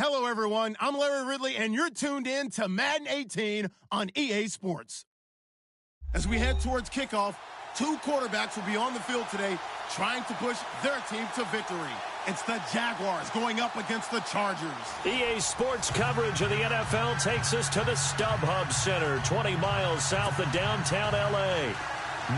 Hello, everyone. I'm Larry Ridley, and you're tuned in to Madden 18 on EA Sports. As we head towards kickoff, two quarterbacks will be on the field today trying to push their team to victory. It's the Jaguars going up against the Chargers. EA Sports coverage of the NFL takes us to the StubHub Center, 20 miles south of downtown L.A.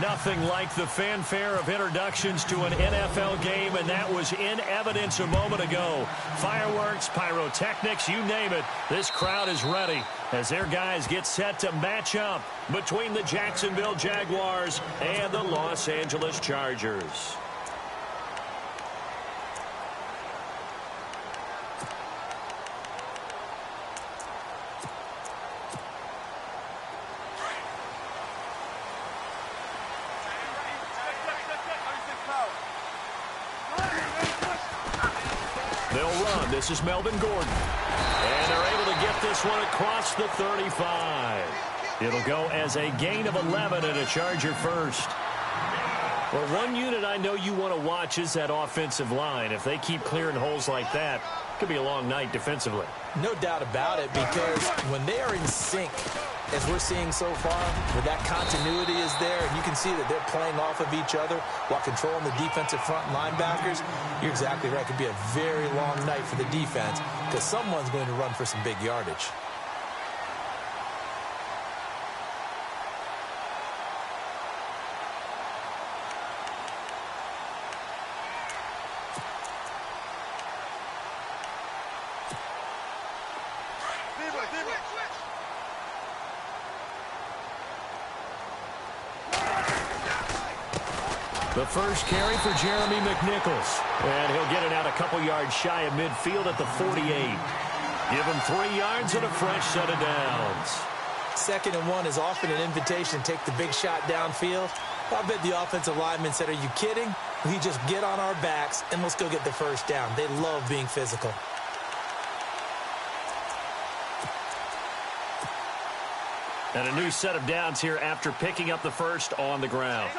Nothing like the fanfare of introductions to an NFL game, and that was in evidence a moment ago. Fireworks, pyrotechnics, you name it. This crowd is ready as their guys get set to match up between the Jacksonville Jaguars and the Los Angeles Chargers. They'll run. This is Melvin Gordon. And they're able to get this one across the 35. It'll go as a gain of 11 and a Charger first. Well, one unit I know you want to watch is that offensive line. If they keep clearing holes like that, it could be a long night defensively. No doubt about it, because when they are in sync, as we're seeing so far, where that continuity is there, and you can see that they're playing off of each other while controlling the defensive front linebackers, you're exactly right. It could be a very long night for the defense because someone's going to run for some big yardage. The first carry for Jeremy McNichols. And he'll get it out a couple yards shy of midfield at the 48. Give him 3 yards and a fresh set of downs. 2nd and 1 is often an invitation to take the big shot downfield. I bet the offensive lineman said, "Are you kidding? We just get on our backs and let's go get the first down." They love being physical. And a new set of downs here after picking up the first on the ground.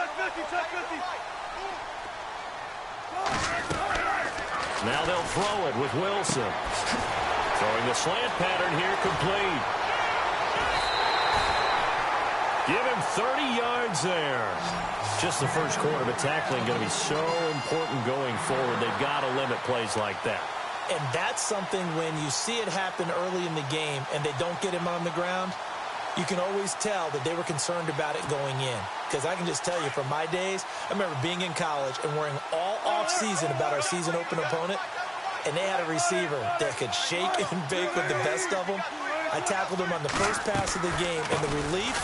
Now they'll throw it with Wilson. Throwing the slant pattern here complete. Give him 30 yards there. Just the first quarter, but tackling going to be so important going forward. They've got to limit plays like that. And that's something when you see it happen early in the game and they don't get him on the ground, you can always tell that they were concerned about it going in. Because I can just tell you from my days, I remember being in college and worrying all off-season about our season open opponent, and they had a receiver that could shake and bake with the best of them. I tackled him on the first pass of the game, and the relief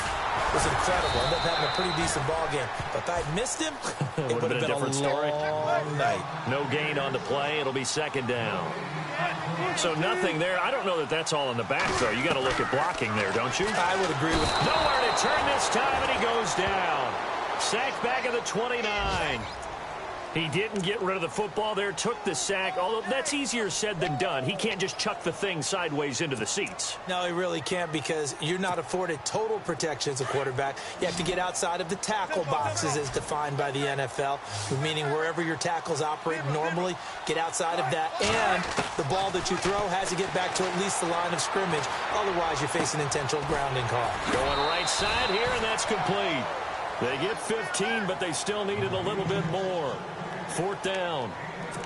was incredible. Ended up having a pretty decent ball game. But if I'd missed him, it would have been a different story. Long night. No gain on the play. It'll be 2nd down. So nothing there. I don't know that that's all in the back, though. You got to look at blocking there, don't you? I would agree with you. Nowhere to turn this time, and he goes down. Sacked back at the 29. He didn't get rid of the football there, took the sack, although that's easier said than done. He can't just chuck the thing sideways into the seats. No, he really can't, because you're not afforded total protection as a quarterback. You have to get outside of the tackle boxes as defined by the NFL, meaning wherever your tackles operate normally, get outside of that, and the ball that you throw has to get back to at least the line of scrimmage. Otherwise, you're facing intentional grounding call. Going right side here, and that's complete. They get 15, but they still needed a little bit more. 4th down.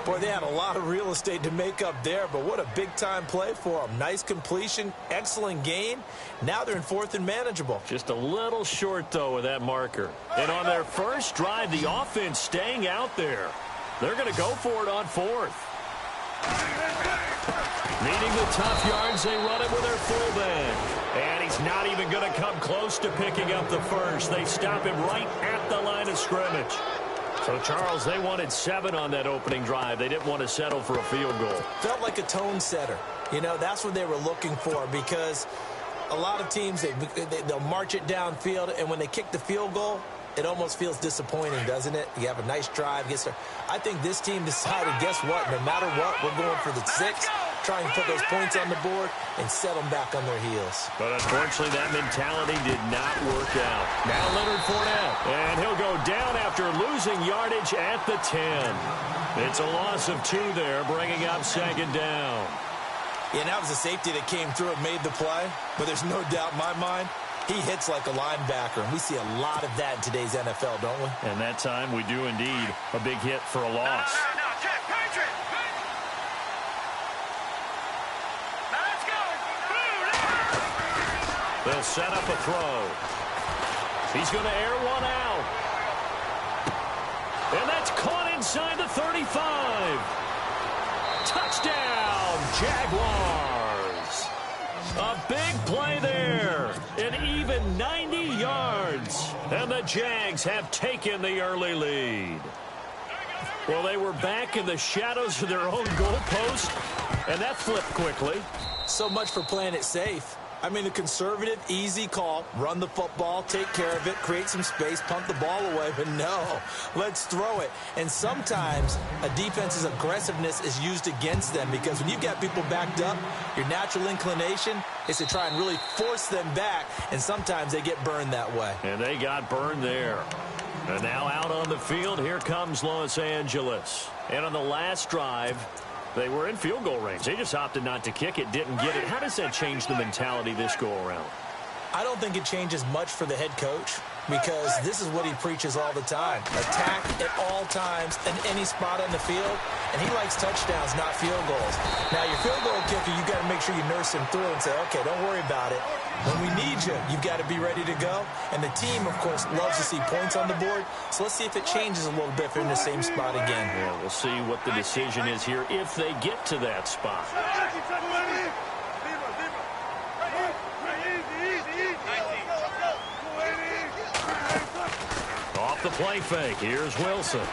Boy, they had a lot of real estate to make up there, but what a big-time play for them. Nice completion, excellent gain. Now they're in 4th and manageable. Just a little short, though, with that marker. And on their first drive, the offense staying out there. They're going to go for it on 4th. Needing the tough yards, they run it with their fullback. And he's not even going to come close to picking up the first. They stop him right at the line of scrimmage. So, Charles, they wanted 7 on that opening drive. They didn't want to settle for a field goal. Felt like a tone setter. You know, that's what they were looking for, because a lot of teams, they'll march it downfield, and when they kick the field goal, it almost feels disappointing, doesn't it? You have a nice drive. I think this team decided, guess what? No matter what, we're going for the 6. Try and put those points on the board and set them back on their heels. But unfortunately, that mentality did not work out. Now Leonard Fournette, and he'll go down after losing yardage at the 10. It's a loss of 2 there, bringing up 2nd down. Yeah, and that was a safety that came through and made the play. But there's no doubt in my mind, he hits like a linebacker. And we see a lot of that in today's NFL, don't we? And that time we do indeed. A big hit for a loss. They'll set up a throw. He's going to air one out. And that's caught inside the 35. Touchdown, Jaguars. A big play there. An even 90 yards. And the Jags have taken the early lead. Well, they were back in the shadows of their own goalpost, and that flipped quickly. So much for playing it safe. I mean, a conservative, easy call, run the football, take care of it, create some space, punt the ball away, but no, let's throw it. And sometimes a defense's aggressiveness is used against them because when you've got people backed up, your natural inclination is to try and really force them back, and sometimes they get burned that way. And they got burned there. And now out on the field, here comes Los Angeles. And on the last drive, they were in field goal range. They just opted not to kick it, didn't get it. How does that change the mentality this go-around? I don't think it changes much for the head coach because this is what he preaches all the time. Attack at all times in any spot on the field, and he likes touchdowns, not field goals. Now, your field goal kicker, you've got to make sure you nurse him through and say, okay, don't worry about it. When we need you, you've got to be ready to go. And the team, of course, loves to see points on the board. So let's see if it changes a little bit if they're in the same spot again. Yeah, we'll see what the decision is here if they get to that spot. Off the play fake. Here's Wilson.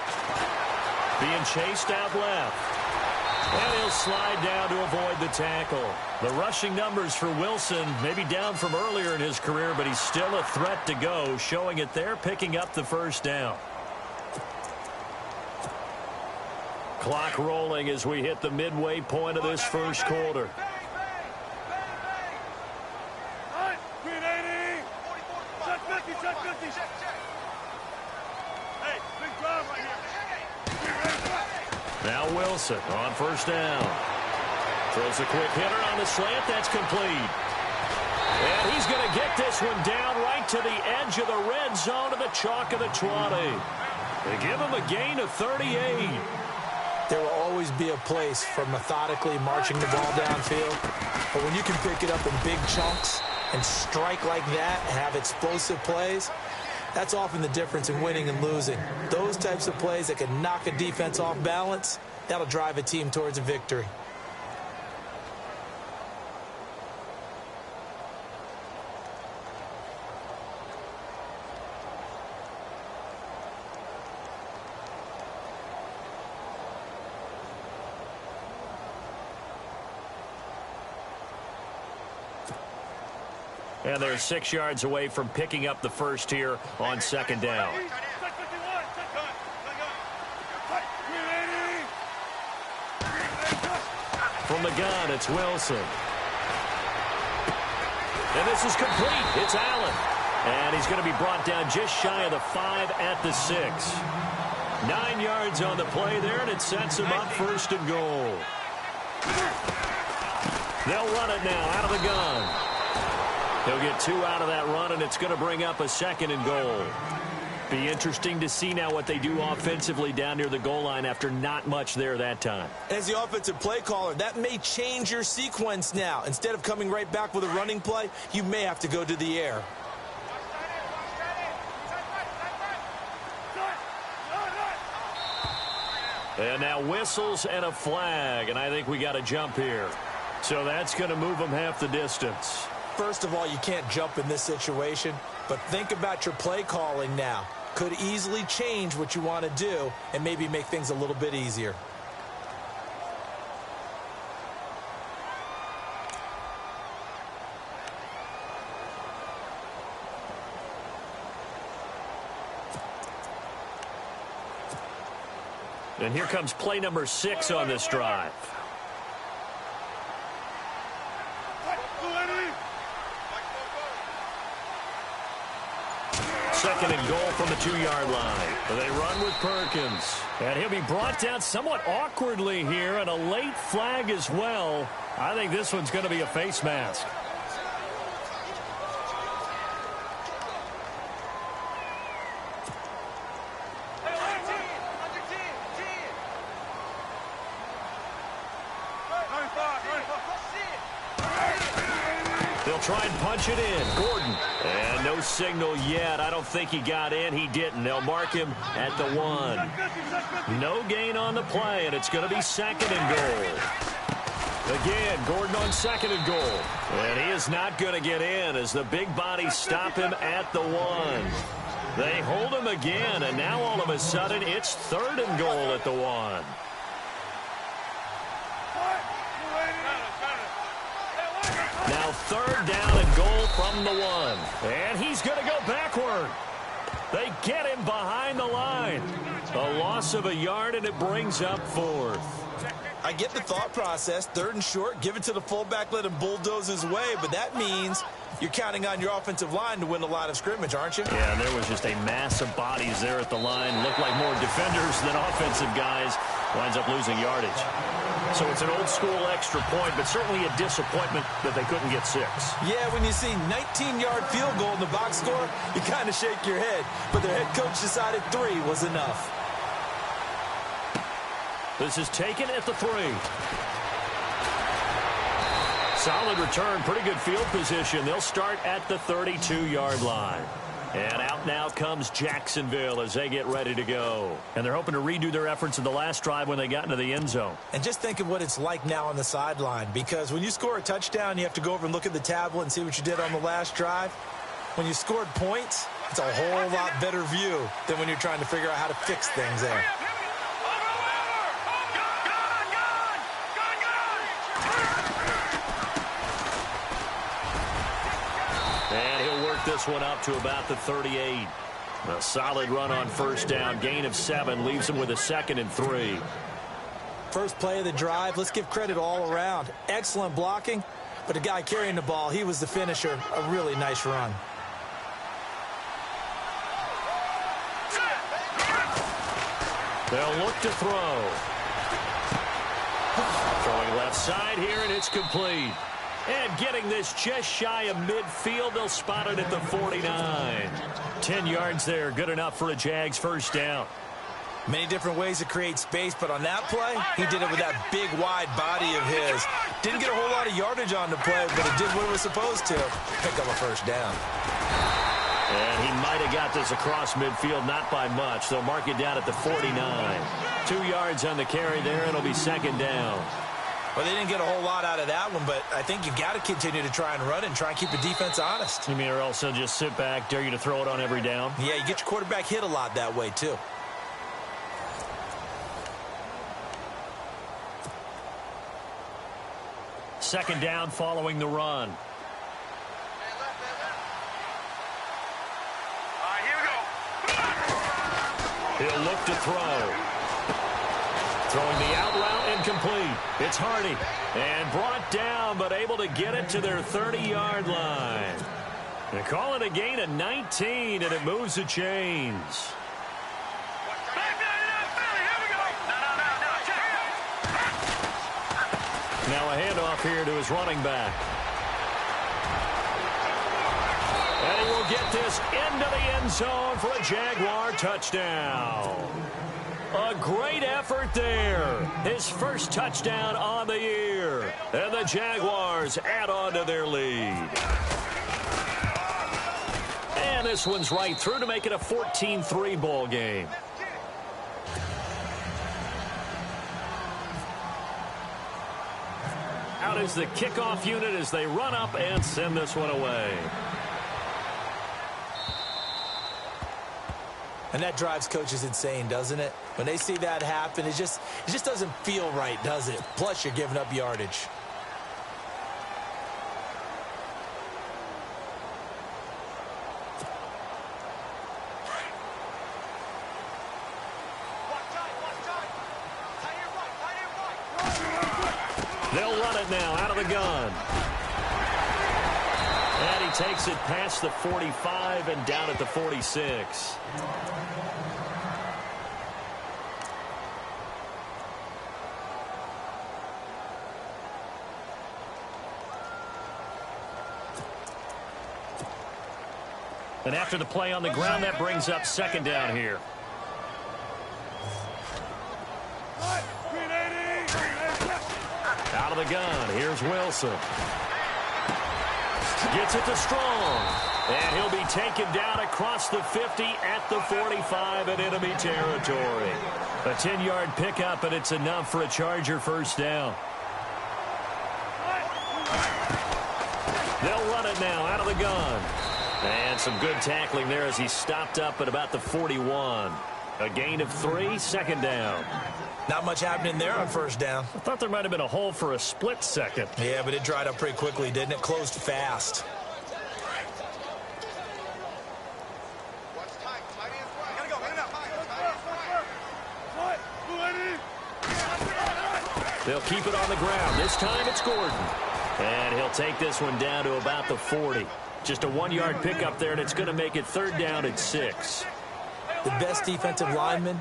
Being chased out left. And he'll slide down to avoid the tackle. The rushing numbers for Wilson maybe down from earlier in his career, but he's still a threat to go, showing it there, picking up the first down. Clock rolling as we hit the midway point of this first quarter. Now Wilson on first down. Throws a quick hitter on the slant. That's complete. And he's going to get this one down right to the edge of the red zone of the chalk of the 20. They give him a gain of 38. There will always be a place for methodically marching the ball downfield. But when you can pick it up in big chunks and strike like that and have explosive plays, that's often the difference in winning and losing. Those types of plays that can knock a defense off balance, that'll drive a team towards a victory. And they're 6 yards away from picking up the first here on second down. From the gun, it's Wilson. And this is complete. It's Allen. And he's going to be brought down just shy of the 5 at the 6. 9 yards on the play there, and it sets him up first and goal. They'll run it now out of the gun. He'll get 2 out of that run, and it's going to bring up a second and goal. Be interesting to see now what they do offensively down near the goal line after not much there that time. As the offensive play caller, that may change your sequence now. Instead of coming right back with a running play, you may have to go to the air. And now whistles and a flag, and I think we got a jump here. So that's going to move them half the distance. First of all, you can't jump in this situation, but think about your play calling now. Could easily change what you want to do and maybe make things a little bit easier. And here comes play number 6 on this drive. second and goal from the 2-yard line. They run with Perkins. And he'll be brought down somewhat awkwardly here, and a late flag as well. I think this one's going to be a face mask. They'll try and punch it in. Gordon. And no signal yet. I don't think he got in. He didn't. They'll mark him at the 1. No gain on the play, and it's going to be second and goal. Again, Gordon on second and goal. And he is not going to get in as the big bodies stop him at the 1. They hold him again, and now all of a sudden it's third and goal at the 1. Now third down and goal from the 1. And he's going to go backward. They get him behind the line. A loss of a yard, and it brings up fourth. I get the thought process. Third and short, give it to the fullback, let him bulldoze his way. But that means you're counting on your offensive line to win the line of scrimmage, aren't you? Yeah, and there was just a mass of bodies there at the line. Looked like more defenders than offensive guys. Winds up losing yardage. So it's an old-school extra point, but certainly a disappointment that they couldn't get 6. Yeah, when you see 19-yard field goal in the box score, you kind of shake your head. But their head coach decided 3 was enough. This is taken at the 3. Solid return, pretty good field position. They'll start at the 32-yard line. And out now comes Jacksonville as they get ready to go. And they're hoping to redo their efforts in the last drive when they got into the end zone. And just think of what it's like now on the sideline, because when you score a touchdown, you have to go over and look at the tablet and see what you did on the last drive. When you scored points, it's a whole lot better view than when you're trying to figure out how to fix things there. And he'll work this one up to about the 38. A solid run on first down. Gain of 7 leaves him with a 2nd and 3. First play of the drive, let's give credit all around. Excellent blocking, but the guy carrying the ball, he was the finisher. A really nice run. They'll look to throw. Throwing left side here, and it's complete. And getting this just shy of midfield, they'll spot it at the 49. 10 yards there, good enough for a Jags first down. Many different ways to create space, but on that play, he did it with that big, wide body of his. Didn't get a whole lot of yardage on the play, but it did what it was supposed to. Pick up a first down. And he might have got this across midfield, not by much. They'll mark it down at the 49. 2 yards on the carry there, and it'll be second down. Well, they didn't get a whole lot out of that one, but I think you've got to continue to try and run and try and keep the defense honest. You mean, or else they'll just sit back, dare you to throw it on every down? Yeah, you get your quarterback hit a lot that way, too. Second down following the run. He'll look to throw. Throwing the out route incomplete. It's Hardy. And brought down, but able to get it to their 30-yard line. They call it a gain of 19, and it moves the chains. Now a handoff here to his running back. And he will get this into the end zone for a Jaguar touchdown. A great effort there. His first touchdown on the year. And the Jaguars add on to their lead. And this one's right through to make it a 14-3 ball game. Out is the kickoff unit as they run up and send this one away. And that drives coaches insane, doesn't it? When they see that happen, it just doesn't feel right, does it? Plus, you're giving up yardage. They'll run it now out of the gun. And he takes it past the 45 and down at the 46. And after the play on the ground, that brings up second down here. Out of the gun, here's Wilson. Gets it to Strong. And he'll be taken down across the 50 at the 45 in enemy territory. A 10-yard pickup, and it's enough for a Charger first down. They'll run it now out of the gun. And some good tackling there as he stopped up at about the 41. A gain of 3, second down. Not much happening there on first down. I thought there might have been a hole for a split second. Yeah, but it dried up pretty quickly, didn't it? Closed fast. They'll keep it on the ground. This time it's Gordon. And he'll take this one down to about the 40. Just a 1-yard pickup there, and it's going to make it third down at 6. The best defensive linemen,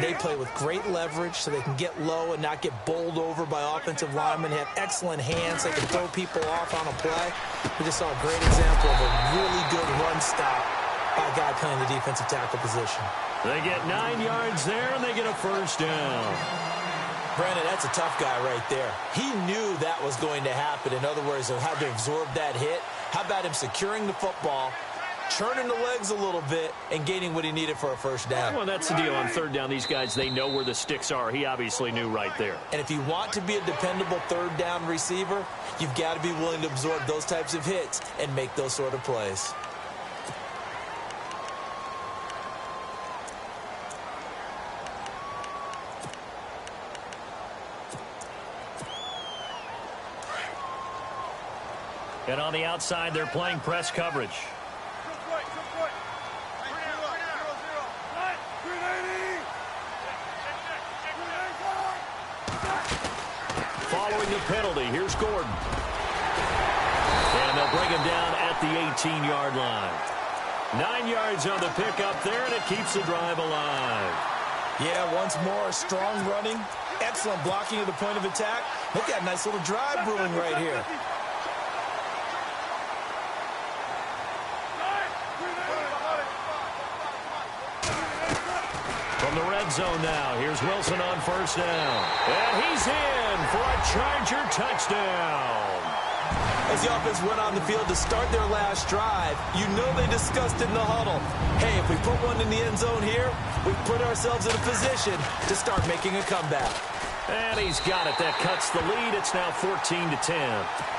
they play with great leverage so they can get low and not get bowled over by offensive linemen. They have excellent hands. They can throw people off on a play. We just saw a great example of a really good run stop by a guy playing the defensive tackle position. They get 9 yards there, and they get a first down. Brandon, that's a tough guy right there. He knew that was going to happen. In other words, he had to absorb that hit. How about him securing the football, churning the legs a little bit, and gaining what he needed for a first down? Well, that's the deal. On third down, these guys, they know where the sticks are. He obviously knew right there. And if you want to be a dependable third down receiver, you've got to be willing to absorb those types of hits and make those sort of plays. And on the outside, they're playing press coverage. Following the penalty, here's Gordon. And they'll bring him down at the 18-yard line. 9 yards on the pickup there, and it keeps the drive alive. Yeah, once more, strong running, excellent blocking at the point of attack. Look at that nice little drive brewing right here. From the red zone now, here's Wilson on first down. And he's in for a Charger touchdown. As the offense went on the field to start their last drive, you know they discussed in the huddle. Hey, if we put one in the end zone here, we put ourselves in a position to start making a comeback. And he's got it. That cuts the lead. It's now 14-10.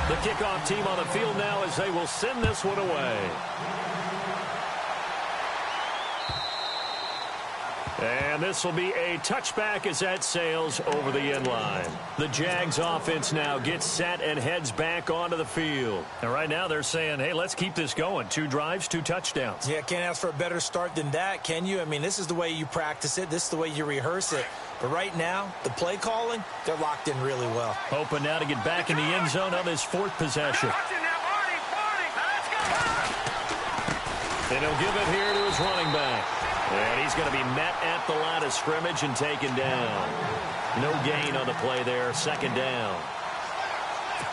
The kickoff team on the field now as they will send this one away. And this will be a touchback as that sails over the end line. The Jags offense now gets set and heads back onto the field. And right now they're saying, hey, let's keep this going. 2 drives, 2 touchdowns. Yeah, can't ask for a better start than that, can you? I mean, this is the way you practice it. This is the way you rehearse it. But right now, the play calling, they're locked in really well. Hoping now to get back in the end zone on this 4th possession. And he'll give it here to his running back. And he's going to be met at the line of scrimmage and taken down. No gain on the play there, second down.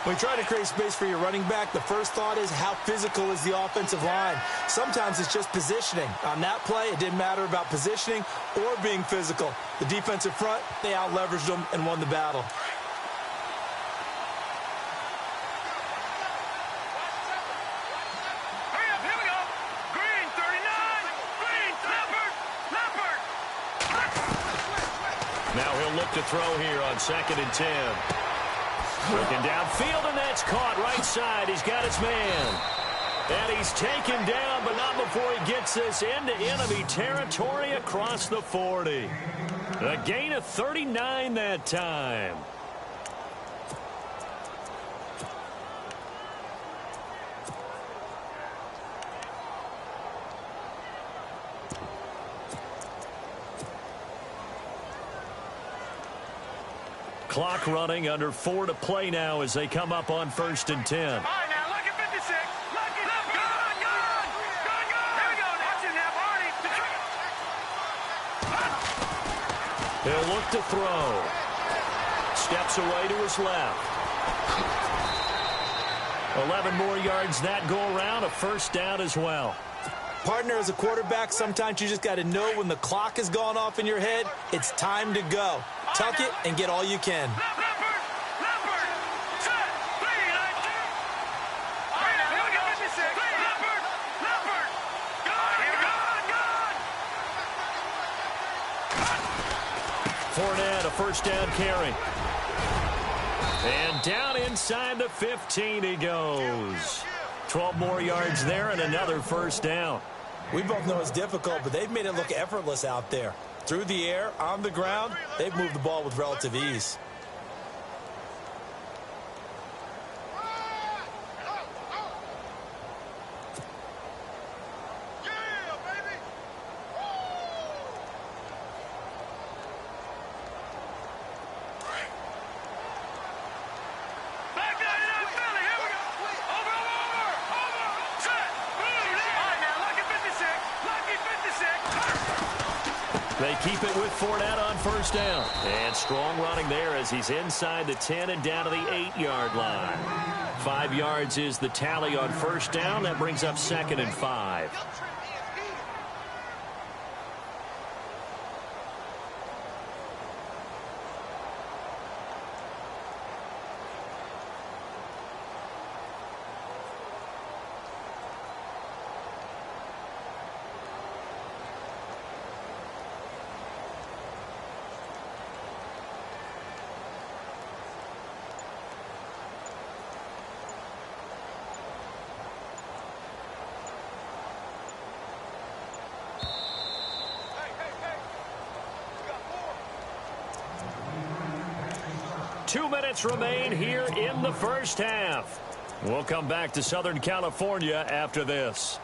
When you try to create space for your running back, the first thought is how physical is the offensive line. Sometimes it's just positioning. On that play, it didn't matter about positioning or being physical. The defensive front, they out-leveraged them and won the battle. Now he'll look to throw here on 2nd and 10. Looking downfield, and that's caught right side. He's got his man. And he's taken down, but not before he gets this into enemy territory across the 40. A gain of 39 that time. Clock running, under 4 to play now as they come up on 1st and 10. All right, now, look at 56. Look at him. Good. Here we go. Watch it now, Barney. He'll look to throw. Steps away to his left. 11 more yards that go around, a first down as well. Partner, as a quarterback, sometimes you just got to know when the clock has gone off in your head, it's time to go. Tuck it and get all you can. Fournette, a first down carry. And down inside the 15 he goes. 12 more yards there and another first down. We both know it's difficult, but they've made it look effortless out there. Through the air, on the ground, they've moved the ball with relative ease. They keep it with Fournette on first down. And strong running there as he's inside the 10 and down to the 8-yard line. 5 yards is the tally on first down. That brings up 2nd and 5. Two minutes remain here in the first half. We'll come back to Southern California after this.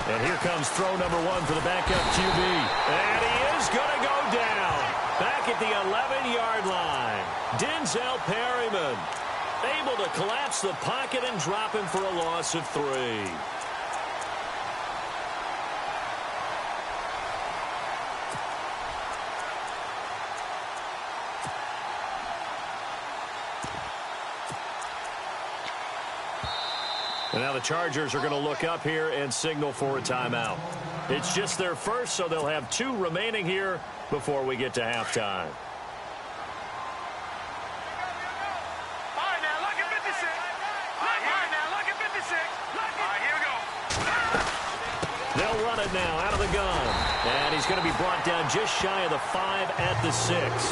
And here comes throw number 1 for the backup QB. And he is going to go down. Back at the 11-yard line. Denzel Perryman able to collapse the pocket and drop him for a loss of 3. And now the Chargers are going to look up here and signal for a timeout. It's just their first, so they'll have 2 remaining here before we get to halftime. All right, now, look at 56. All right, now, look at 56. All right, here we go. They'll run it now out of the gun. And he's going to be brought down just shy of the 5 at the 6.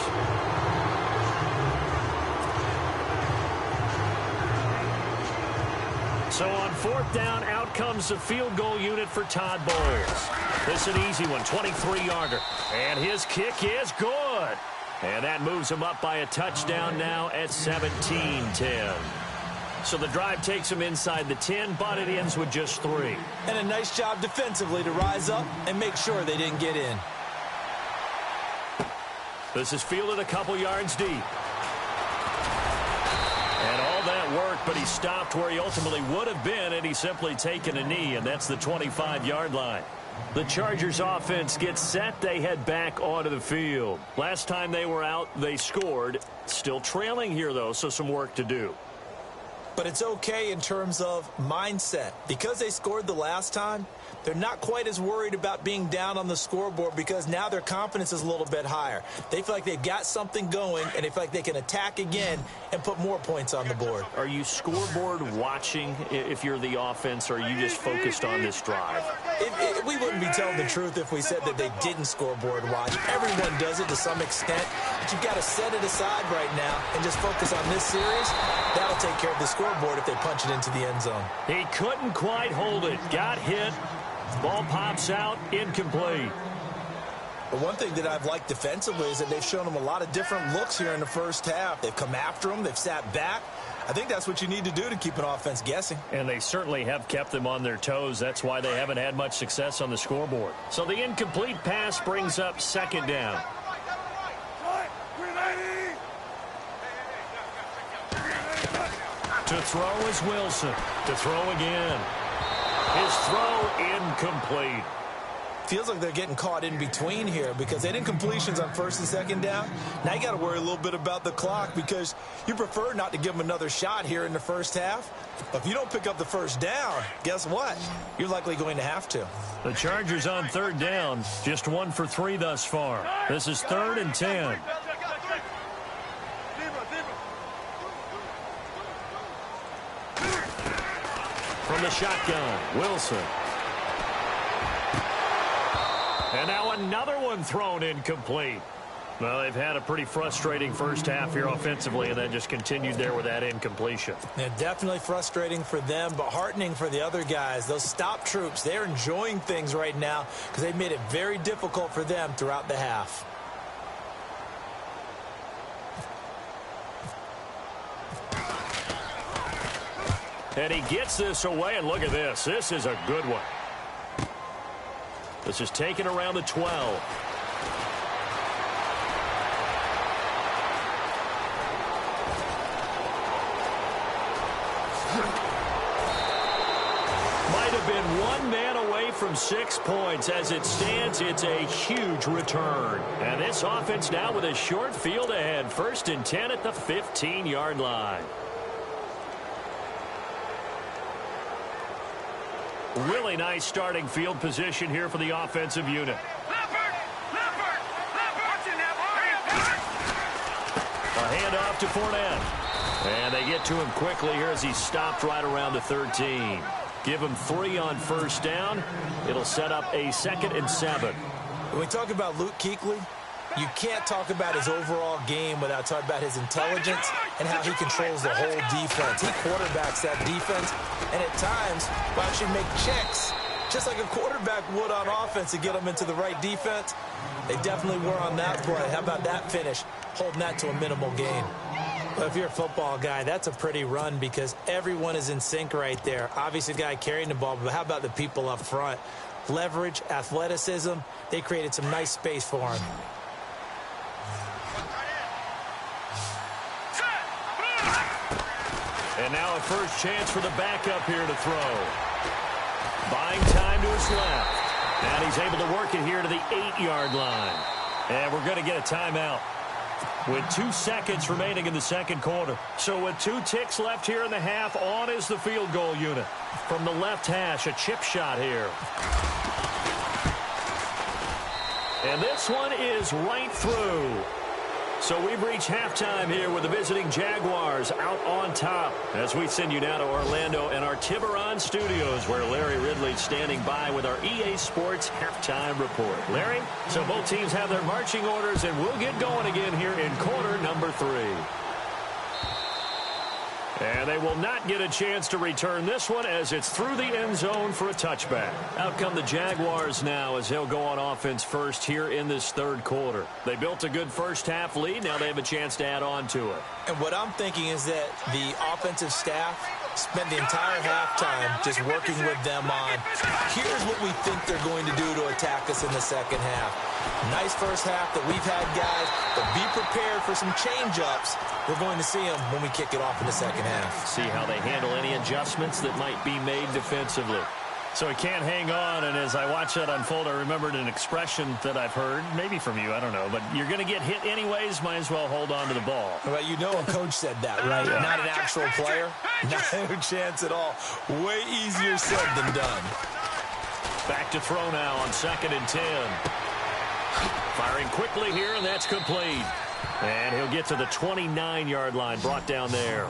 So on 4th down, out comes the field goal unit for Todd Bowles. This is an easy one, 23-yarder. And his kick is good. And that moves him up by a touchdown now at 17-10. So the drive takes him inside the 10, but it ends with just 3. And a nice job defensively to rise up and make sure they didn't get in. This is fielded a couple yards deep. And all that work, but he stopped where he ultimately would have been had he simply taken a knee, and that's the 25-yard line. The Chargers offense gets set. They head back onto the field. Last time they were out, they scored. Still trailing here, though, so some work to do. But it's okay in terms of mindset. Because they scored the last time, they're not quite as worried about being down on the scoreboard because now their confidence is a little bit higher. They feel like they've got something going, and they feel like they can attack again and put more points on the board. Are you scoreboard watching if you're the offense, or are you just focused on this drive? We wouldn't be telling the truth if we said that they didn't scoreboard watch. Everyone does it to some extent, but you've got to set it aside right now and just focus on this series. That'll take care of the scoreboard if they punch it into the end zone. He couldn't quite hold it. Got hit. Ball pops out. Incomplete. But one thing that I've liked defensively is that they've shown them a lot of different looks here in the first half. They've come after them. They've sat back. I think that's what you need to do to keep an offense guessing. And they certainly have kept them on their toes. That's why they haven't had much success on the scoreboard. So the incomplete pass brings up second down. To throw is Wilson. To throw again. His throw incomplete. Feels like they're getting caught in between here because they didn't completions on first and second down. Now you got to worry a little bit about the clock because you prefer not to give them another shot here in the first half. But if you don't pick up the first down, guess what? You're likely going to have to. The Chargers on third down, just 1 for 3 thus far. This is 3rd and 10. From the shotgun, Wilson. And now another one thrown incomplete. Well, they've had a pretty frustrating first half here offensively, and then just continued there with that incompletion. Yeah, definitely frustrating for them, but heartening for the other guys. Those stop troops, they're enjoying things right now because they've made it very difficult for them throughout the half. And he gets this away, and look at this. This is a good one. This is taken around the 12. Might have been one man away from 6 points. As it stands, it's a huge return. And this offense now with a short field ahead. 1st and 10 at the 15-yard line. Really nice starting field position here for the offensive unit. A handoff to Fournette. And they get to him quickly here as he stopped right around the 13. Give him 3 on first down. It'll set up a 2nd and 7. When we talk about Luke Kuechly, you can't talk about his overall game without talking about his intelligence and how he controls the whole defense. He quarterbacks that defense, and at times will actually make checks, just like a quarterback would on offense to get them into the right defense. They definitely were on that play. How about that finish, holding that to a minimal gain? But if you're a football guy, that's a pretty run because everyone is in sync right there. Obviously, the guy carrying the ball, but how about the people up front? Leverage, athleticism, they created some nice space for him. And now a first chance for the backup here to throw. Buying time to his left. And he's able to work it here to the 8-yard line. And we're going to get a timeout with 2 seconds remaining in the second quarter. So with 2 ticks left here in the half, on is the field goal unit. From the left hash, a chip shot here. And this one is right through. So we've reached halftime here with the visiting Jaguars out on top as we send you now to Orlando and our Tiburon studios where Larry Ridley's standing by with our EA Sports halftime report. Larry, so both teams have their marching orders and we'll get going again here in quarter number 3. And they will not get a chance to return this one as it's through the end zone for a touchback. Out come the Jaguars now as they'll go on offense first here in this third quarter. They built a good first half lead. Now they have a chance to add on to it. And what I'm thinking is that the offensive staff spent the entire halftime just working with them on, here's what we think they're going to do to attack us in the second half. Nice first half that we've had, guys, but be prepared for some change-ups. We're going to see them when we kick it off in the second half. See how they handle any adjustments that might be made defensively. So he can't hang on, and as I watch that unfold, I remembered an expression that I've heard, maybe from you, I don't know, but you're going to get hit anyways, might as well hold on to the ball. Well, you know a coach said that, right? Yeah. Not an actual player. No chance at all. Way easier said than done. Back to throw now on 2nd and 10. Firing quickly here, and that's complete. And he'll get to the 29-yard line, brought down there.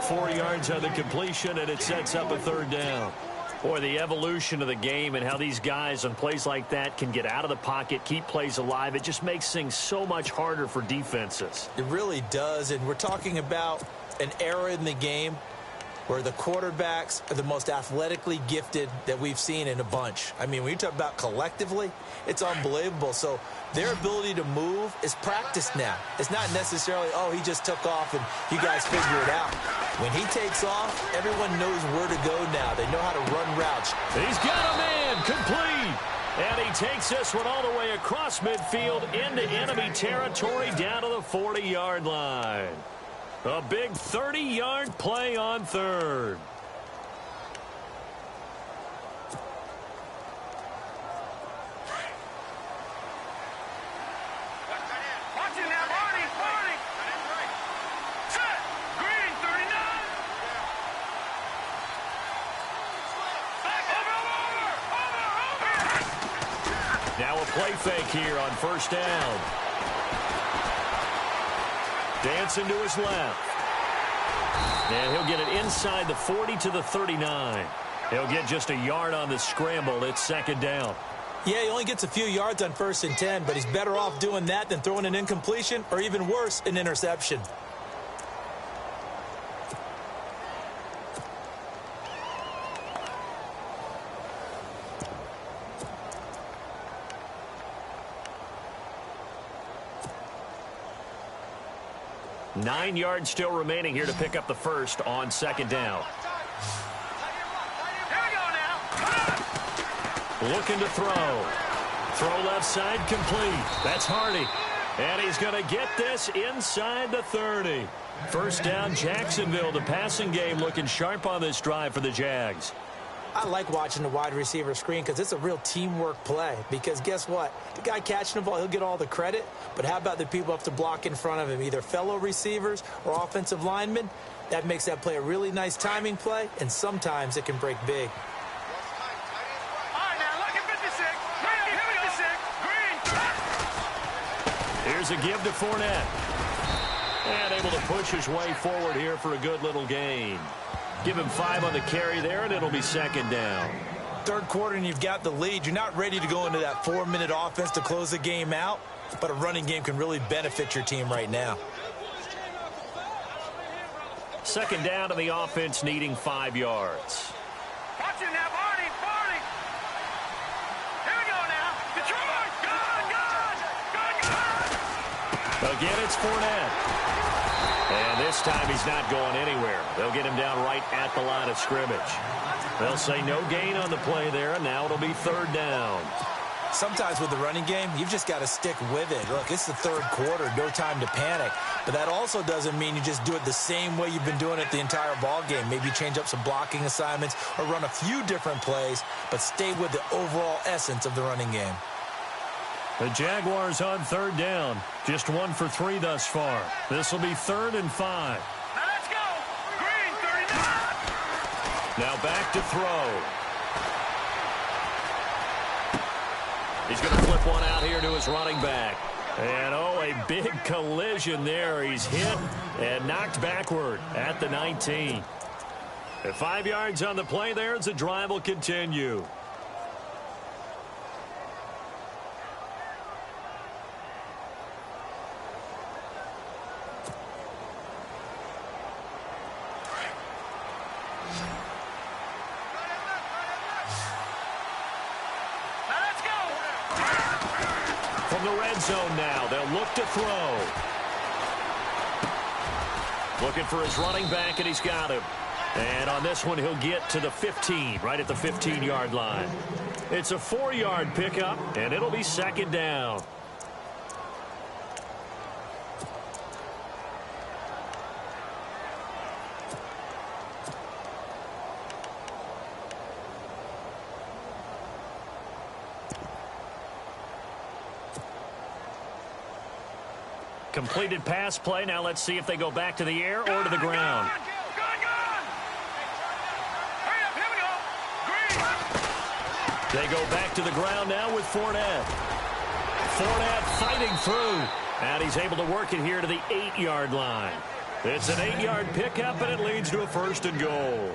4 yards on the completion, and it sets up a 3rd down. Boy, the evolution of the game and how these guys on plays like that can get out of the pocket, keep plays alive, it just makes things so much harder for defenses. It really does, and we're talking about an era in the game where the quarterbacks are the most athletically gifted that we've seen in a bunch. I mean, when you talk about collectively, it's unbelievable. So their ability to move is practiced now. It's not necessarily, oh, he just took off and you guys figure it out. When he takes off, everyone knows where to go now. They know how to run routes. He's got a man, complete. And he takes this one all the way across midfield into enemy territory down to the 40-yard line. A big 30-yard play on 3rd. Watch it now, Barney. Set. Green, 39. Back over. Now a play fake here on 1st down. Dancing to his left. And he'll get it inside the 40 to the 39. He'll get just a yard on the scramble. It's 2nd down. Yeah, he only gets a few yards on 1st and 10, but he's better off doing that than throwing an incompletion or even worse, an interception. Nine yards still remaining here to pick up the 1st on 2nd down. Here we go now. Looking to throw. Throw left side complete. That's Hardy. And he's going to get this inside the 30. 1st down, Jacksonville. The passing game looking sharp on this drive for the Jags. I like watching the wide receiver screen because it's a real teamwork play. Because guess what? The guy catching the ball, he'll get all the credit. But how about the people up to block in front of him, either fellow receivers or offensive linemen? That makes that play a really nice timing play, and sometimes it can break big. All right, now look at 56. Green. Here's a give to Fournette. And able to push his way forward here for a good little gain. Give him 5 on the carry there, and it'll be 2nd down. 3rd quarter, and you've got the lead. You're not ready to go into that 4-minute offense to close the game out, but a running game can really benefit your team right now. 2nd down, and the offense needing 5 yards. Watch it now, Barney. Here we go now. Detroit. Good. Again, it's Fournette. And this time he's not going anywhere. They'll get him down right at the line of scrimmage. They'll say no gain on the play there, and now it'll be 3rd down. Sometimes with the running game, you've just got to stick with it. Look, it's the 3rd quarter, no time to panic. But that also doesn't mean you just do it the same way you've been doing it the entire ball game. Maybe change up some blocking assignments or run a few different plays, but stay with the overall essence of the running game. The Jaguars on 3rd down. Just 1 for 3 thus far. This will be 3rd and 5. Now let's go. Green, 39. Now back to throw. He's going to flip one out here to his running back. And, oh, a big collision there. He's hit and knocked backward at the 19. At 5 yards on the play there as the drive will continue. From the red zone now, they'll look to throw. Looking for his running back, and he's got him. And on this one, he'll get to the 15, right at the 15-yard line. It's a 4-yard pickup, and it'll be 2nd down. Completed pass play. Now let's see if they go back to the air or to the ground. Hurry up, here we go. Green. They go back to the ground now with Fournette. Fournette fighting through. And he's able to work it here to the 8-yard line. It's an 8-yard pickup, and it leads to a 1st and goal.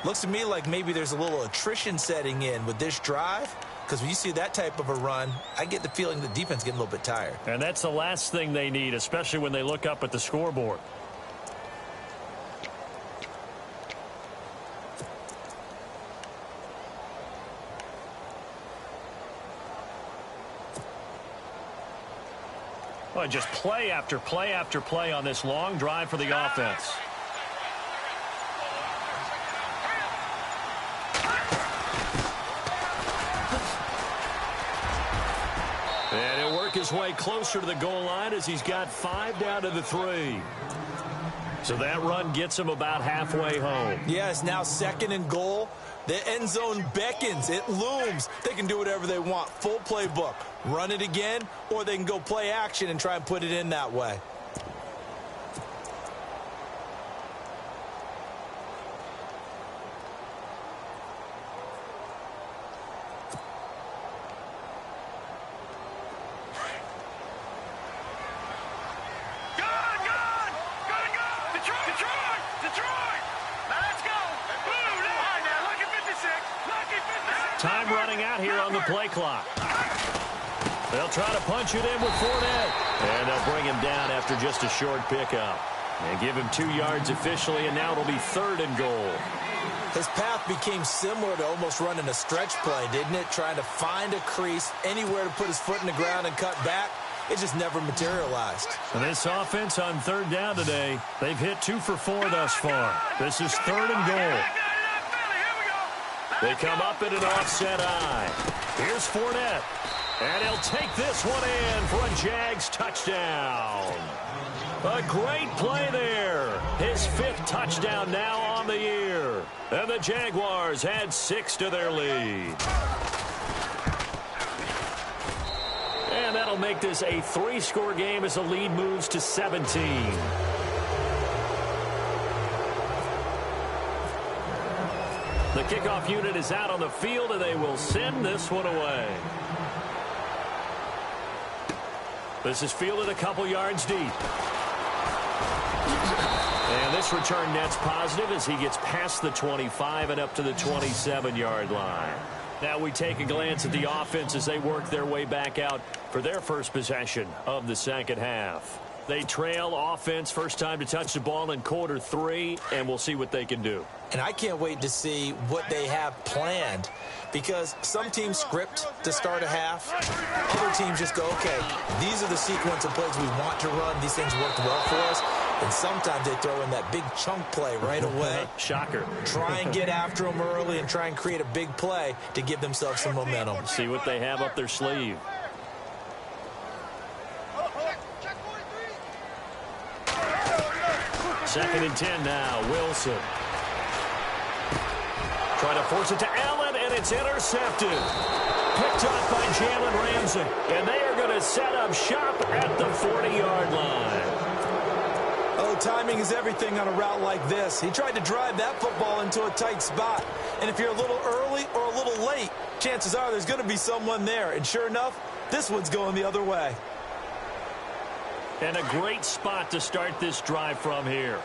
Looks to me like maybe there's a little attrition setting in with this drive. Because when you see that type of a run, I get the feeling the defense getting a little bit tired. And that's the last thing they need, especially when they look up at the scoreboard. Well, just play after play after play on this long drive for the offense. And he'll work his way closer to the goal line as he's got 5 down to the 3. So that run gets him about halfway home. Yeah, it's now 2nd and goal. The end zone beckons. It looms. They can do whatever they want. Full playbook. Run it again, or they can go play action and try and put it in that way. Time running out here on the play clock. They'll try to punch it in with Fournette. And they'll bring him down after just a short pickup. And give him 2 yards officially, and now it'll be 3rd and goal. His path became similar to almost running a stretch play, didn't it? Trying to find a crease, anywhere to put his foot in the ground and cut back. It just never materialized. And this offense on 3rd down today, they've hit 2 for 4 thus far. This is 3rd and goal. They come up in an offset eye. Here's Fournette. And he'll take this one in for a Jags touchdown. A great play there. His 5th touchdown now on the year. And the Jaguars add 6 to their lead. And that'll make this a 3-score game as the lead moves to 17. The kickoff unit is out on the field, and they will send this one away. This is fielded a couple yards deep. And this return net's positive as he gets past the 25 and up to the 27-yard line. Now we take a glance at the offense as they work their way back out for their first possession of the second half. They trail offense, first time to touch the ball in quarter 3, and we'll see what they can do. And I can't wait to see what they have planned, because some teams script to start a half. Other teams just go, okay, these are the sequence of plays we want to run. These things worked well for us. And sometimes they throw in that big chunk play right away. Shocker. Try and get after them early and try and create a big play to give themselves some momentum. See what they have up their sleeve. Second and 10 now. Wilson. Trying to force it to Allen, and it's intercepted. Picked up by Jalen Ramsey. And they are going to set up shop at the 40-yard line. Oh, timing is everything on a route like this. He tried to drive that football into a tight spot. And if you're a little early or a little late, chances are there's going to be someone there. And sure enough, this one's going the other way. And a great spot to start this drive from here.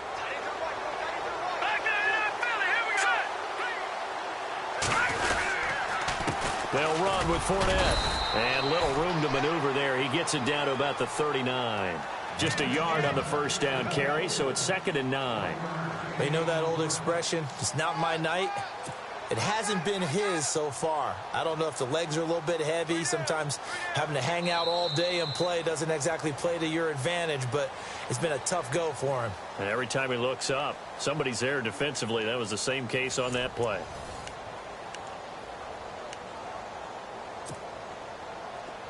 They'll run with Fournette. And little room to maneuver there. He gets it down to about the 39. Just a yard on the first down carry, so it's 2nd and 9. You know that old expression, it's not my night? It hasn't been his so far. I don't know if the legs are a little bit heavy. Sometimes having to hang out all day and play doesn't exactly play to your advantage, but it's been a tough go for him. And every time he looks up, somebody's there defensively. That was the same case on that play.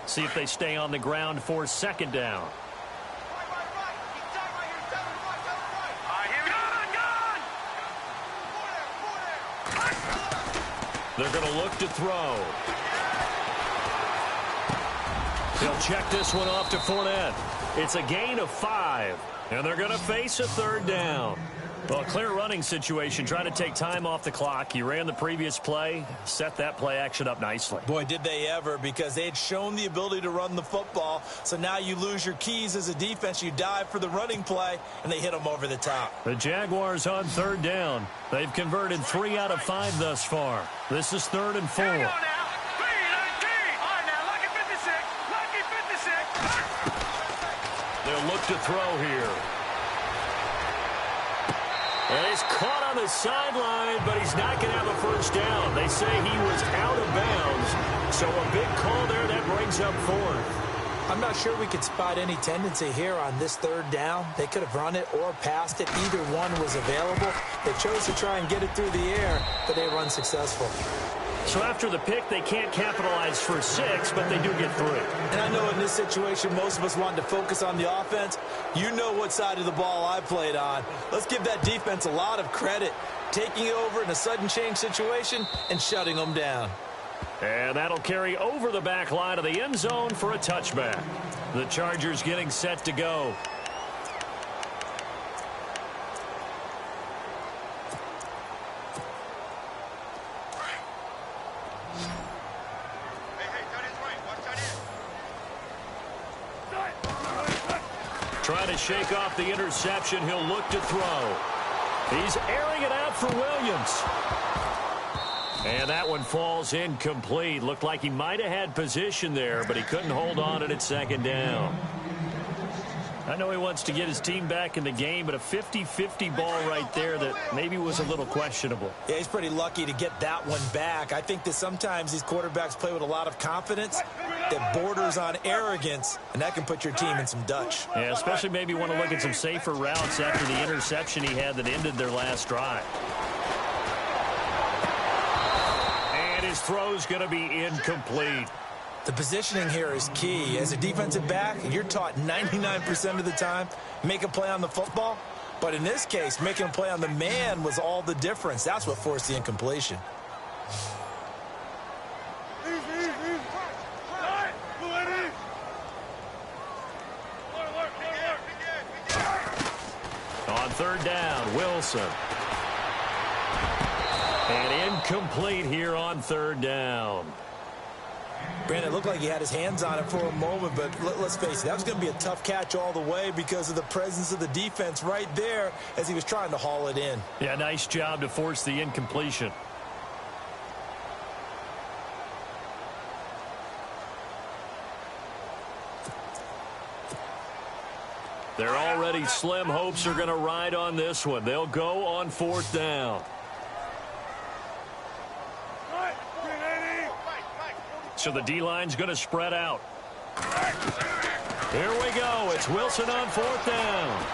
See if they stay on the ground for 2nd down. They're going to look to throw. He'll check this one off to Fournette. It's a gain of 5, and they're going to face a 3rd down. Well, clear running situation. Try to take time off the clock. He ran the previous play, set that play action up nicely. Boy, did they ever, because they had shown the ability to run the football. So now you lose your keys as a defense. You dive for the running play, and they hit them over the top. The Jaguars on third down. They've converted 3 out of 5 thus far. This is 3rd and 4. Here we go now. 3-19. All right, now, lucky 56. Lucky 56. They'll look to throw here. And he's caught on the sideline, but he's not going to have a first down. They say he was out of bounds. So a big call there that brings up 4th. I'm not sure we could spot any tendency here on this 3rd down. They could have run it or passed it. Either one was available. They chose to try and get it through the air, but they were unsuccessful. So after the pick, they can't capitalize for 6, but they do get 3. And I know in this situation, most of us wanted to focus on the offense. You know what side of the ball I played on. Let's give that defense a lot of credit, taking it over in a sudden change situation and shutting them down. And that'll carry over the back line of the end zone for a touchback. The Chargers getting set to go. Trying to shake off the interception. He'll look to throw. He's airing it out for Williams. And that one falls incomplete. Looked like he might have had position there, but he couldn't hold on at 2nd down. I know he wants to get his team back in the game, but a 50-50 ball right there that maybe was a little questionable. Yeah, he's pretty lucky to get that one back. I think that sometimes these quarterbacks play with a lot of confidence that borders on arrogance, and that can put your team in some Dutch. Yeah, especially maybe want to look at some safer routes after the interception he had that ended their last drive. And his throw's going to be incomplete. The positioning here is key. As a defensive back, you're taught 99% of the time, make a play on the football. But in this case, making a play on the man was all the difference. That's what forced the incompletion. On 3rd down, Wilson. And incomplete here on 3rd down. Brandon, it looked like he had his hands on it for a moment, but let's face it, that was going to be a tough catch all the way because of the presence of the defense right there as he was trying to haul it in. Yeah, nice job to force the incompletion. Their already slim hopes are going to ride on this one. They'll go on 4th down. So the D-line's going to spread out. Here we go. It's Wilson on 4th down.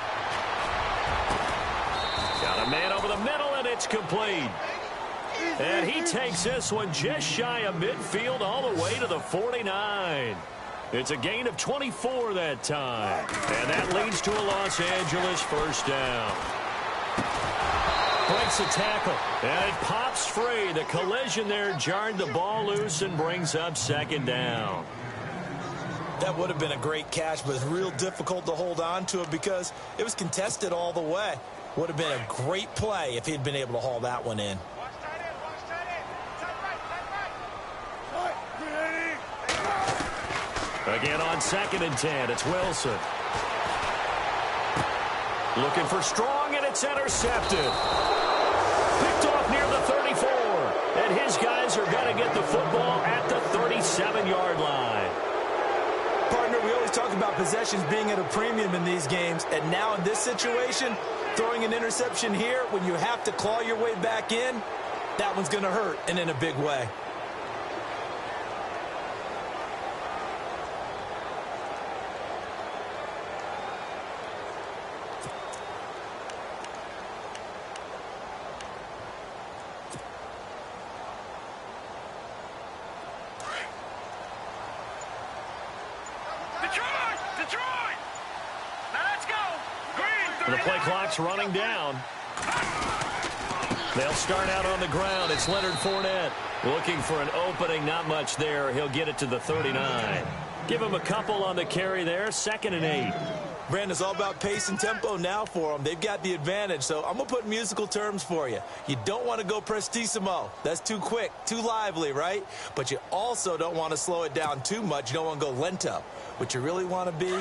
Got a man over the middle, and it's complete. And he takes this one just shy of midfield all the way to the 49. It's a gain of 24 that time. And that leads to a Los Angeles 1st down. Breaks a tackle, and it pops free. The collision there jarred the ball loose and brings up 2nd down. That would have been a great catch, but it's real difficult to hold on to it because it was contested all the way. Would have been a great play if he'd been able to haul that one in. Again on 2nd and 10, it's Wilson. Looking for Strong, and it's intercepted. Picked off near the 34. And his guys are going to get the football at the 37-yard line. Partner, we always talk about possessions being at a premium in these games. And now in this situation, throwing an interception here when you have to claw your way back in, that one's going to hurt, and in a big way. Detroit! Now let's go! Green, The play clock's running down. They'll start out on the ground. It's Leonard Fournette looking for an opening. Not much there. He'll get it to the 39. Give him a couple on the carry there. 2nd and 8. Brandon, it's all about pace and tempo now for them. They've got the advantage, so I'm going to put musical terms for you. You don't want to go prestissimo. That's too quick, too lively, right? But you also don't want to slow it down too much. You don't want to go lento. What you really want to be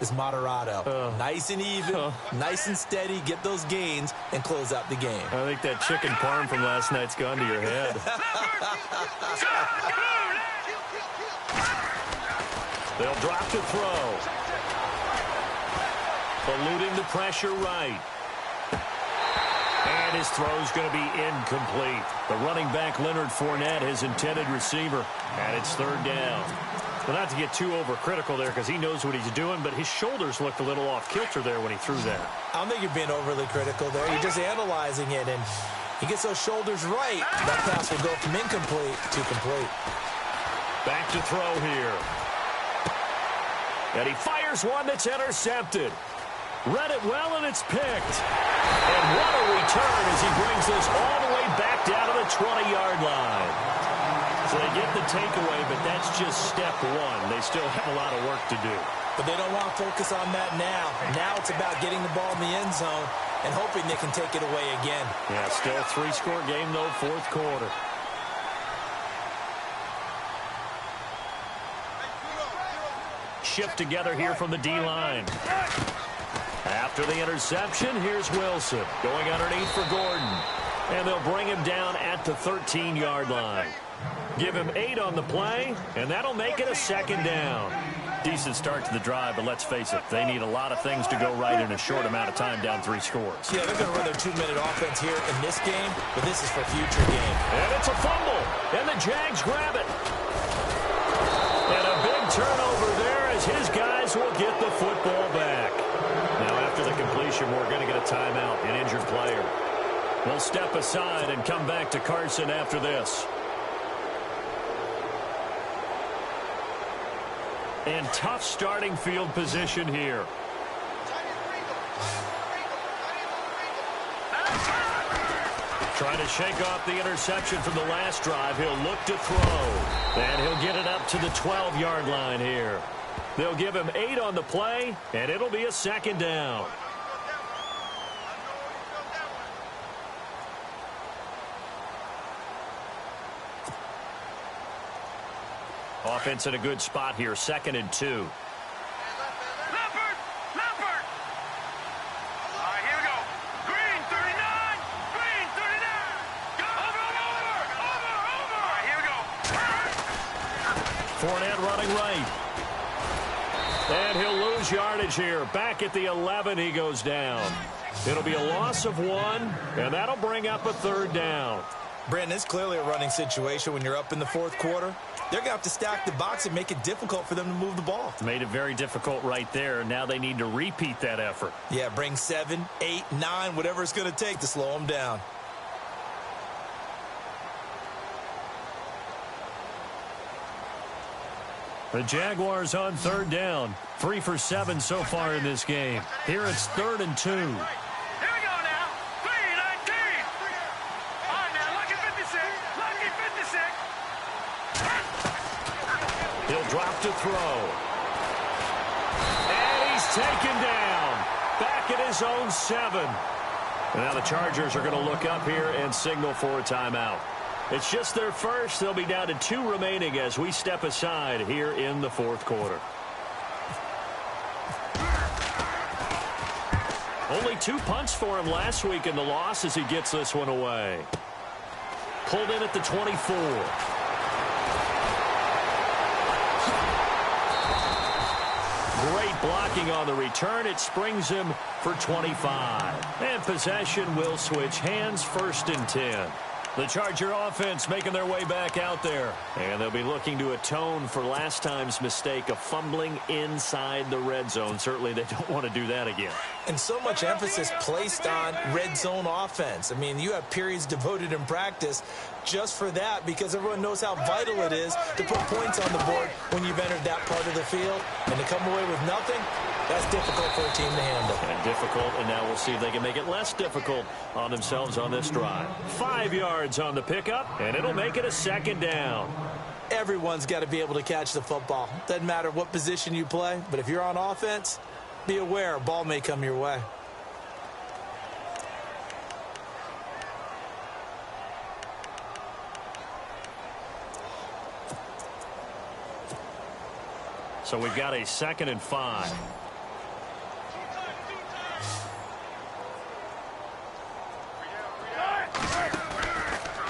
is moderato. Nice and even, nice and steady, get those gains, and close out the game. I think that chicken parm from last night's gone to your head. They'll drop to throw. Eluding the pressure right. And his throw's going to be incomplete. The running back, Leonard Fournette, his intended receiver. And it's third down. Well, not to get too overcritical there because he knows what he's doing, but his shoulders looked a little off-kilter there when he threw that. I don't think you're being overly critical there. You're just analyzing it, and he gets those shoulders right. That pass will go from incomplete to complete. Back to throw here. And he fires one that's intercepted. Read it well, and it's picked. And what a return as he brings this all the way back down to the 20-yard line. So they get the takeaway, but that's just step one. They still have a lot of work to do. But they don't want to focus on that now. Now it's about getting the ball in the end zone and hoping they can take it away again. Yeah, still three-score game, though, fourth quarter. Shift together here from the D-line. After the interception, here's Wilson going underneath for Gordon. And they'll bring him down at the 13-yard line. Give him 8 on the play, and that'll make it a second down. Decent start to the drive, but let's face it, they need a lot of things to go right in a short amount of time, down 3 scores. Yeah, they're going to run their 2-minute offense here in this game, but this is for future game. And it's a fumble, and the Jags grab it. And a big turnover there as his guys will get the football back. Now, after the completion, we're going to get a timeout, an injured player. We'll step aside and come back to Carson after this. And tough starting field position here. Trying to shake off the interception from the last drive. He'll look to throw. And he'll get it up to the 12-yard line here. They'll give him 8 on the play, and it'll be a second down. Offense in a good spot here, 2nd and 2. Leopard! Leopard! All right, here we go. Green, 39! Green, 39! Go! Over! All right, here we go. Fournette running right. And he'll lose yardage here. Back at the 11, he goes down. It'll be a loss of 1, and that'll bring up a third down. Brandon, it's clearly a running situation when you're up in the fourth quarter. They're going to have to stack the box and make it difficult for them to move the ball. Made it very difficult right there. Now they need to repeat that effort. Yeah, bring 7, 8, 9, whatever it's going to take to slow them down. The Jaguars on third down. 3 for 7 so far in this game. Here it's 3rd and 2. Here we go now. 3-19. All right, now, lucky 56. Lucky 56. He'll drop to throw. And he's taken down. Back at his own 7. And now the Chargers are going to look up here and signal for a timeout. It's just their first. They'll be down to 2 remaining as we step aside here in the fourth quarter. Only 2 punts for him last week in the loss as he gets this one away. Pulled in at the 24. Great blocking on the return. It springs him for 25. And possession will switch hands, 1st and 10. The Charger offense making their way back out there. And they'll be looking to atone for last time's mistake of fumbling inside the red zone. Certainly they don't want to do that again. And so much emphasis placed on red zone offense. I mean, you have periods devoted in practice just for that because everyone knows how vital it is to put points on the board when you've entered that part of the field. And to come away with nothing, that's difficult for a team to handle. And difficult, and now we'll see if they can make it less difficult on themselves on this drive. 5 yards on the pickup, and it'll make it a 2nd down. Everyone's got to be able to catch the football. Doesn't matter what position you play, but if you're on offense, be aware, a ball may come your way. So we've got a 2nd and 5.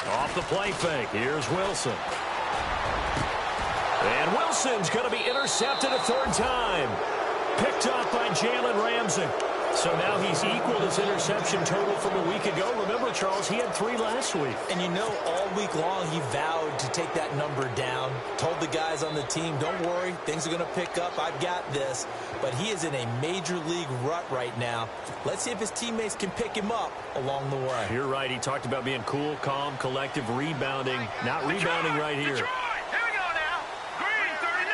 Off the play fake. Here's Wilson. And Wilson's going to be intercepted a 3rd time. Picked up by Jalen Ramsey. So now he's equaled his interception total from a week ago. Remember, Charles, he had 3 last week. And you know, all week long he vowed to take that number down. Told the guys on the team, don't worry, things are going to pick up. I've got this. But he is in a major league rut right now. Let's see if his teammates can pick him up along the way. You're right. He talked about being cool, calm, collective, rebounding. Not rebounding right here. Here we go now. Green 39.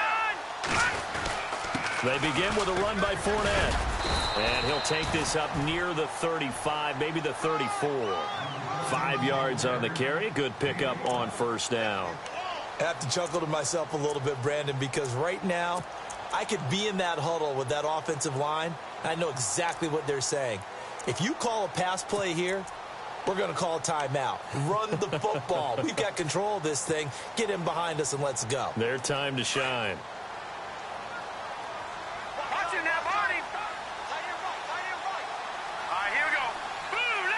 They begin with a run by Fournette. And he'll take this up near the 35, maybe the 34. 5 yards on the carry. Good pickup on 1st down. I have to chuckle to myself a little bit, Brandon, because right now I could be in that huddle with that offensive line. And I know exactly what they're saying. If you call a pass play here, we're going to call a timeout. Run the football. We've got control of this thing. Get him behind us and let's go. Their time to shine. Watch it now, Barney. Here we go. Boom,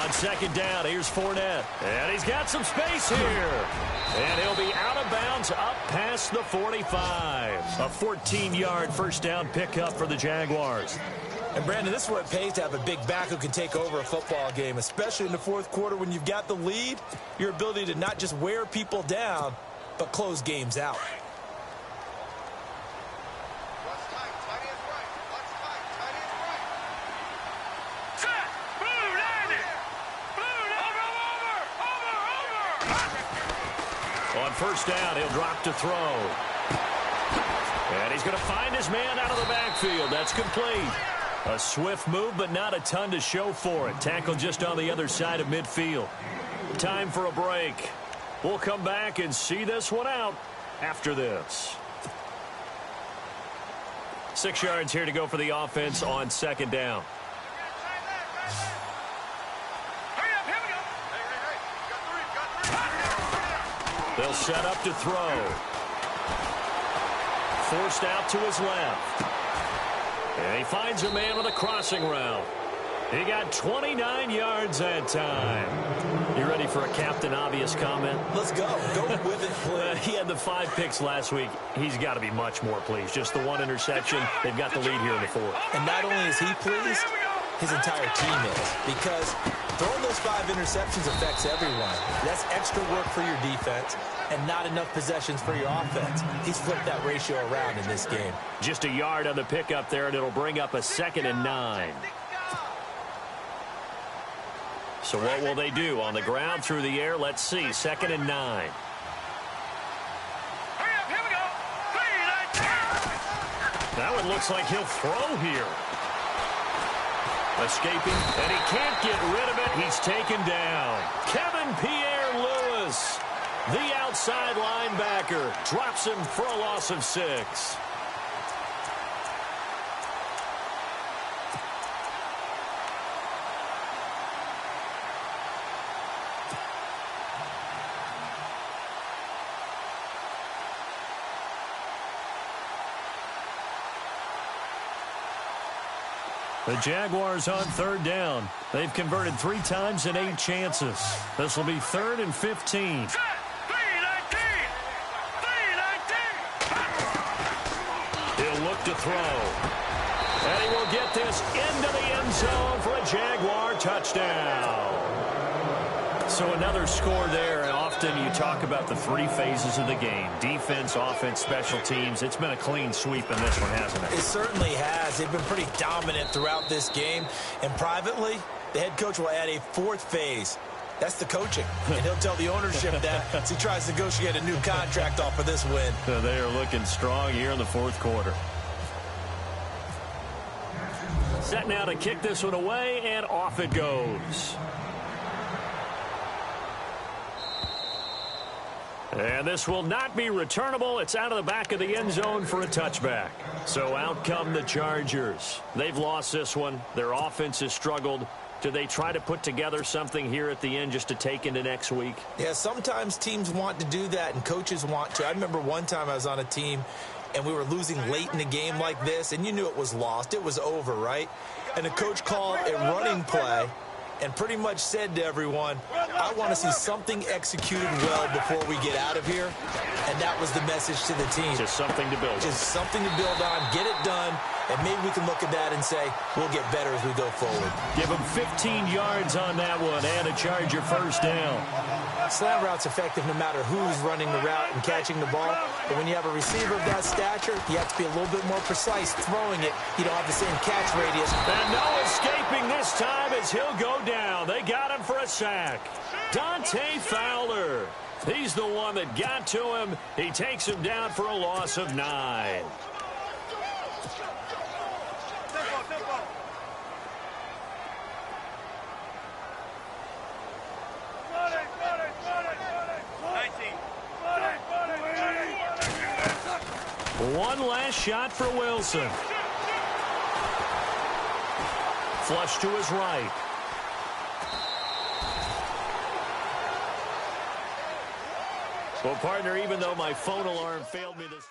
On 2nd down, here's Fournette. And he's got some space here. And he'll be out of bounds up past the 45. A 14-yard 1st down pickup for the Jaguars. And, Brandon, this is what it pays to have a big back who can take over a football game, especially in the 4th quarter when you've got the lead, your ability to not just wear people down, but close games out. On 1st down, he'll drop to throw. And he's going to find his man out of the backfield. That's complete. A swift move, but not a ton to show for it. Tackled just on the other side of midfield. Time for a break. We'll come back and see this one out after this. 6 yards here to go for the offense on 2nd down. They'll set up to throw. Forced out to his left. And he finds a man with a crossing route. He got 29 yards that time. You ready for a Captain Obvious comment? Let's go. Go with it, please. He had the 5 picks last week. He's got to be much more pleased. Just the 1 interception. They've got the lead here in the 4th. And not only is he pleased, his entire team is. Because throwing those 5 interceptions affects everyone. That's extra work for your defense and not enough possessions for your offense. He's flipped that ratio around in this game. Just a yard on the pickup there, and it'll bring up a 2nd and 9. So what will they do? On the ground, through the air, let's see. 2nd and 9. That one looks like he'll throw here. Escaping, and he can't get rid of it. He's taken down. Kevin Pierre-Louis, the outside linebacker, drops him for a loss of 6. The Jaguars on 3rd down. They've converted 3 times in 8 chances. This will be 3rd and 15. He'll look to throw. And he will get this into the end zone for a Jaguar touchdown. So another score there, and often you talk about the 3 phases of the game. Defense, offense, special teams. It's been a clean sweep in this one, hasn't it? It certainly has. They've been pretty dominant throughout this game. And privately, the head coach will add a 4th phase. That's the coaching. And he'll tell the ownership that as he tries to negotiate a new contract off of this win. So they are looking strong here in the 4th quarter. Set now to kick this one away, and off it goes. And this will not be returnable. It's out of the back of the end zone for a touchback. So out come the Chargers. They've lost this one. Their offense has struggled. Do they try to put together something here at the end just to take into next week? Yeah, sometimes teams want to do that and coaches want to. I remember one time I was on a team and we were losing late in the game like this, and you knew it was lost. It was over, right? And the coach called a running play and pretty much said to everyone, I want to see something executed well before we get out of here. And that was the message to the team. Just something to build on. Just something to build on, get it done, and maybe we can look at that and say, we'll get better as we go forward. Give them 15 yards on that one and a Charger first down. Slant route's effective no matter who's running the route and catching the ball. But when you have a receiver of that stature, you have to be a little bit more precise throwing it. You don't have the same catch radius. And no escaping this time as he'll go down. They got him for a sack. Dante Fowler. He's the one that got to him. He takes him down for a loss of 9. One last shot for Wilson. Flush to his right. Well, partner, even though my phone alarm failed me this